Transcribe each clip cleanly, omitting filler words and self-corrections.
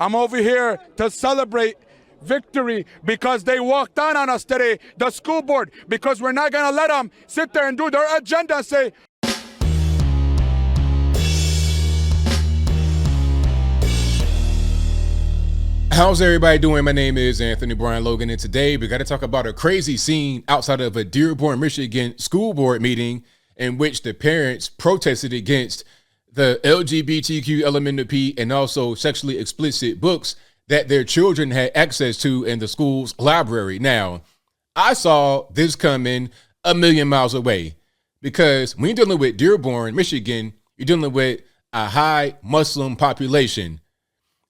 I'm over here to celebrate victory because they walked down on us today, the school board, because we're not going to let them sit there and do their agenda and say, how's everybody doing? My name is Anthony Brian Logan, and today we got to talk about a crazy scene outside of a Dearborn, Michigan school board meeting in which the parents protested against the LGBTQ element of P and also sexually explicit books that their children had access to in the school's library. Now, I saw this coming a million miles away because when you're dealing with Dearborn, Michigan, you're dealing with a high Muslim population.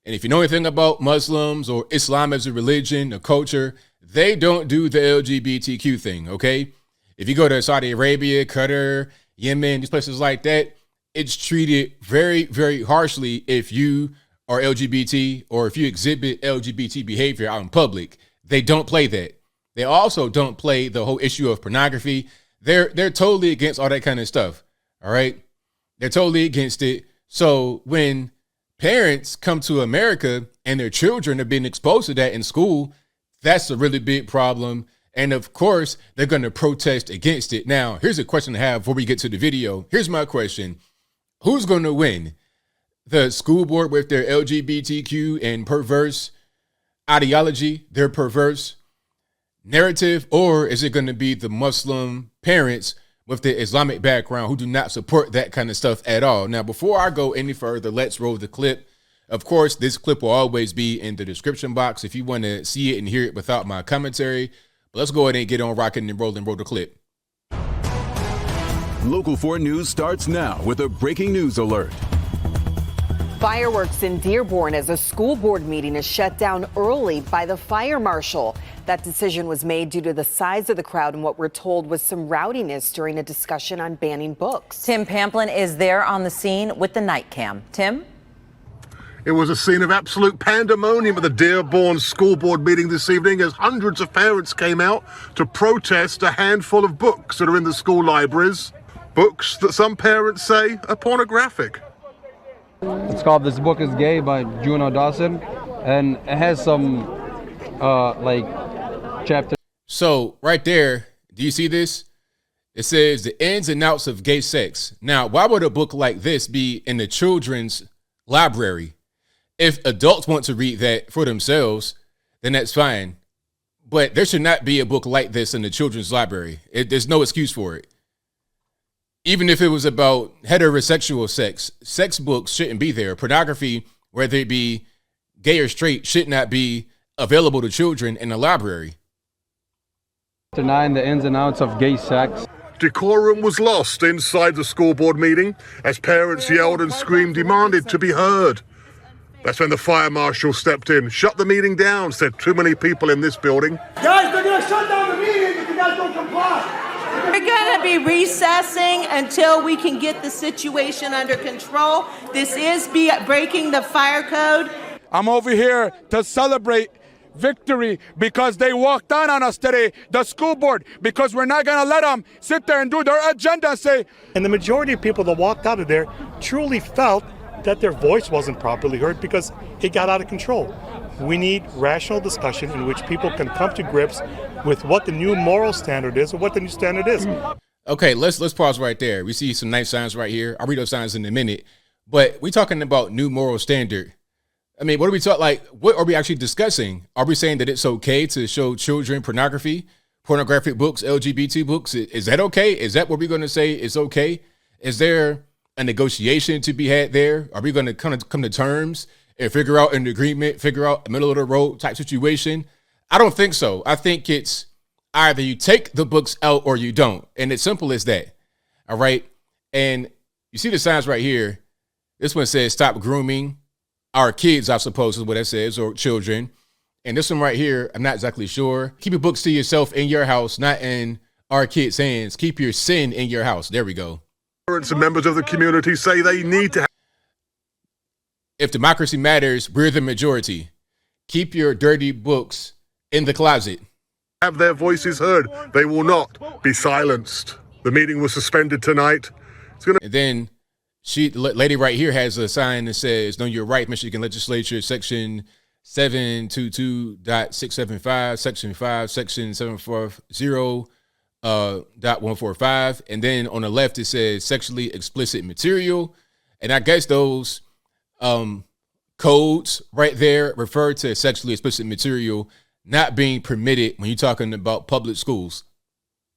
And if you know anything about Muslims or Islam as a religion, a culture, they don't do the LGBTQ thing, okay? If you go to Saudi Arabia, Qatar, Yemen, these places like that, it's treated very, very harshly if you are LGBT or if you exhibit LGBT behavior out in public. They don't play that. They also don't play the whole issue of pornography. They're totally against all that kind of stuff, all right? They're totally against it. So when parents come to America and their children are being exposed to that in school, that's a really big problem. And of course, they're going to protest against it. Now, here's a question I have before we get to the video. Here's my question. Who's going to win? The school board with their LGBTQ and perverse ideology, their perverse narrative, or is it going to be the Muslim parents with the Islamic background who do not support that kind of stuff at all? Now, before I go any further, let's roll the clip. Of course, this clip will always be in the description box if you want to see it and hear it without my commentary. But let's go ahead and get on rocking and rolling. Roll the clip. Local 4 News starts now with a breaking news alert. Fireworks in Dearborn as a school board meeting is shut down early by the fire marshal. That decision was made due to the size of the crowd and what we're told was some rowdiness during a discussion on banning books. Tim Pamplin is there on the scene with the night cam. Tim? It was a scene of absolute pandemonium at the Dearborn school board meeting this evening as hundreds of parents came out to protest a handful of books that are in the school libraries. Books that some parents say are pornographic. It's called This Book is Gay by Juno Dawson, and it has some chapter. So right there, do you see this? It says the ins and outs of gay sex. Now, why would a book like this be in the children's library? If adults want to read that for themselves, then that's fine. But there should not be a book like this in the children's library. There's no excuse for it. Even if it was about heterosexual sex books shouldn't be there. Pornography, whether it be gay or straight, should not be available to children in the library. Chapter 9, the ins and outs of gay sex. Decorum was lost inside the school board meeting as parents yelled and screamed, demanded to be heard. That's when the fire marshal stepped in, shut the meeting down, said too many people in this building. Guys, they're going to shut down the meeting if you guys don't comply. We're going to be recessing until we can get the situation under control. This is breaking the fire code. I'm over here to celebrate victory because they walked down on us today, the school board, because we're not going to let them sit there and do their agenda and say. And the majority of people that walked out of there truly felt that their voice wasn't properly heard because it got out of control. We need rational discussion in which people can come to grips with what the new moral standard is or what the new standard is. Okay, let's pause right there. We see some nice signs right here. I'll read those signs in a minute. But we're talking about new moral standard. I mean, what are we talking, like, what are we actually discussing? Are we saying that it's okay to show children pornography, pornographic books, LGBT books? Is that okay? Is that what we're going to say is okay? Is there a negotiation to be had there? Are we going to come to terms and figure out an agreement, figure out a middle of the road type situation? I don't think so. I think it's either you take the books out or you don't. And it's simple as that. All right. And you see the signs right here. This one says stop grooming our kids, I suppose is what it says, or children. And this one right here, I'm not exactly sure. Keep your books to yourself in your house, not in our kids' hands. Keep your sin in your house. There we go. Parents and members of the community say they need to. If democracy matters, we're the majority. Keep your dirty books in the closet. Have their voices heard. They will not be silenced. The meeting was suspended tonight. And then lady right here has a sign that says, "Know your right, Michigan Legislature, Section 722.675, Section 5, Section 740.145." And then on the left, it says sexually explicit material. And I guess those codes right there refer to sexually explicit material not being permitted when you're talking about public schools.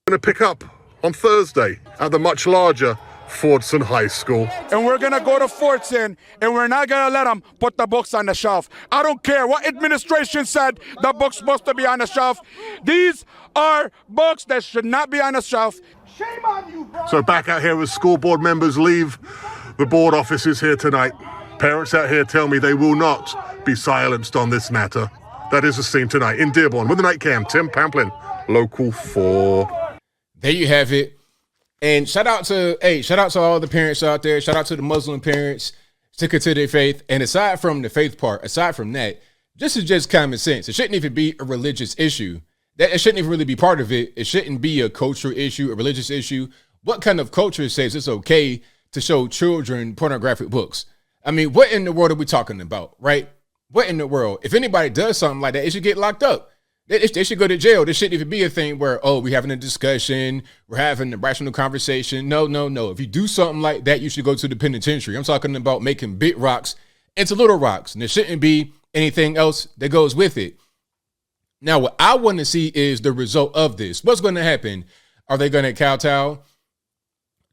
Going to pick up on Thursday at the much larger Fordson High School. And we're going to go to Fordson, and we're not going to let them put the books on the shelf. I don't care what administration said the book's supposed to be on the shelf. These are books that should not be on the shelf. Shame on you, bro. So back out here as school board members leave the board offices here tonight. Parents out here tell me they will not be silenced on this matter. That is the scene tonight in Dearborn with the night cam. Tim Pamplin, Local 4. There you have it. And shout out to all the parents out there. Shout out to the Muslim parents sticking to their faith. And aside from the faith part, aside from that, this is just common sense. It shouldn't even be a religious issue. It shouldn't even really be part of it. It shouldn't be a cultural issue, a religious issue. What kind of culture says it's okay to show children pornographic books? I mean, what in the world are we talking about, right? What in the world? If anybody does something like that, it should get locked up. They should go to jail. There shouldn't even be a thing where, oh, we're having a discussion, we're having a rational conversation. No. If you do something like that, you should go to the penitentiary. I'm talking about making big rocks into little rocks, and there shouldn't be anything else that goes with it. Now, what I want to see is the result of this. What's going to happen? Are they going to kowtow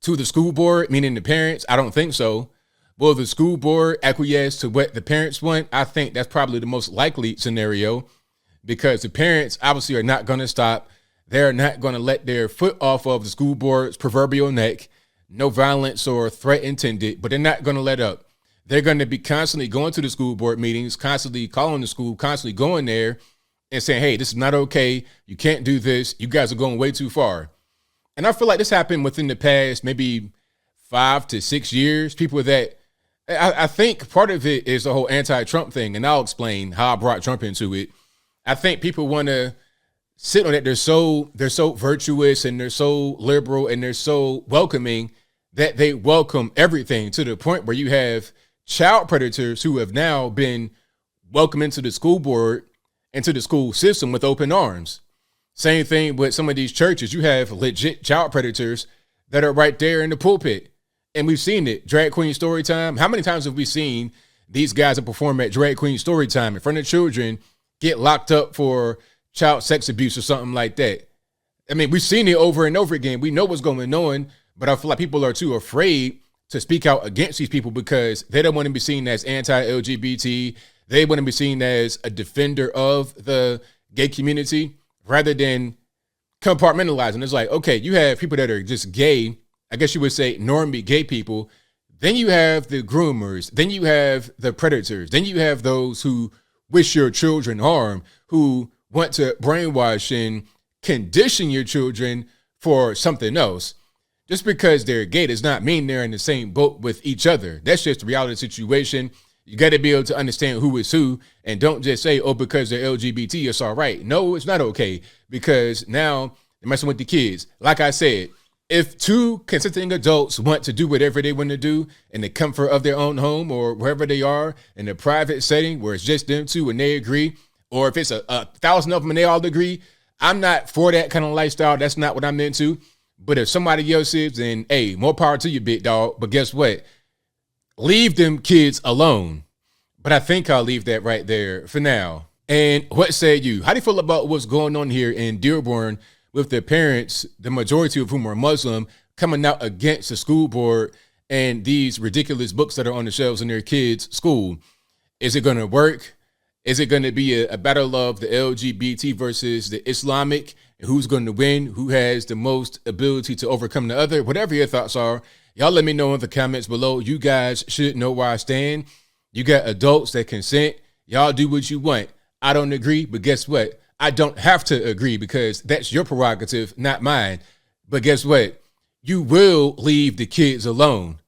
to the school board, meaning the parents? I don't think so. Will the school board acquiesce to what the parents want? I think that's probably the most likely scenario, because the parents obviously are not going to stop. They're not going to let their foot off of the school board's proverbial neck. No violence or threat intended, but they're not going to let up. They're going to be constantly going to the school board meetings, constantly calling the school, constantly going there and saying, hey, this is not okay. You can't do this. You guys are going way too far. And I feel like this happened within the past maybe 5 to 6 years. People that I think part of it is the whole anti-Trump thing, and I'll explain how I brought Trump into it. I think people want to sit on it. They're so virtuous and they're so liberal and they're so welcoming that they welcome everything, to the point where you have child predators who have now been welcomed into the school board, into the school system with open arms. Same thing with some of these churches. You have legit child predators that are right there in the pulpit. And we've seen it. Drag queen story time. How many times have we seen these guys that perform at drag queen story time in front of children get locked up for child sex abuse or something like that? I mean, we've seen it over and over again. We know what's going on, but I feel like people are too afraid to speak out against these people because they don't want to be seen as anti-LGBT. They want to be seen as a defender of the gay community rather than compartmentalizing. It's like, okay, you have people that are just gay, I guess you would say normie gay people. Then you have the groomers. Then you have the predators. Then you have those who wish your children harm, who want to brainwash and condition your children for something else. Just because they're gay does not mean they're in the same boat with each other. That's just the reality of the situation. You got to be able to understand who is who, and don't just say, oh, because they're LGBT, it's all right. No, it's not okay, because now they're messing with the kids. Like I said, if two consenting adults want to do whatever they want to do in the comfort of their own home or wherever they are in a private setting where it's just them two and they agree, or if it's a 1,000 of them and they all agree, I'm not for that kind of lifestyle. That's not what I'm into. But if somebody else is, then hey, more power to you, big dog. But guess what? Leave them kids alone. But I think I'll leave that right there for now. And what say you? How do you feel about what's going on here in Dearborn with the parents, the majority of whom are Muslim, coming out against the school board and these ridiculous books that are on the shelves in their kids' school? Is it going to work? Is it going to be a battle of the LGBT versus the Islamic? Who's going to win? Who has the most ability to overcome the other? Whatever your thoughts are, y'all let me know in the comments below. You guys should know where I stand. You got adults that consent. Y'all do what you want. I don't agree, but guess what? I don't have to agree because that's your prerogative, not mine. But guess what? You will leave the kids alone.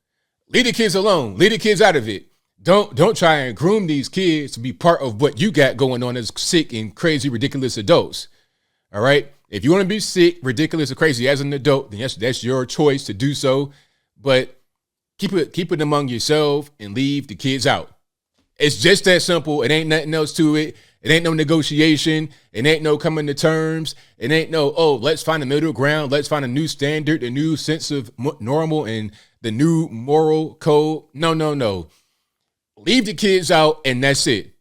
Leave the kids alone. Leave the kids out of it. Don't try and groom these kids to be part of what you got going on as sick and crazy, ridiculous adults. All right? If you want to be sick, ridiculous, or crazy as an adult, then that's your choice to do so. But Keep it among yourself and leave the kids out. It's just that simple. It ain't nothing else to it. It ain't no negotiation. It ain't no coming to terms. It ain't no, oh, let's find a middle ground. Let's find a new standard, a new sense of normal and the new moral code. No. Leave the kids out and that's it.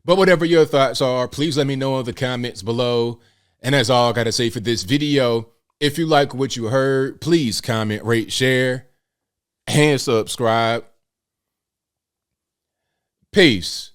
But whatever your thoughts are, please let me know in the comments below. And that's all I got to say for this video. If you like what you heard, please comment, rate, share, and subscribe. Peace.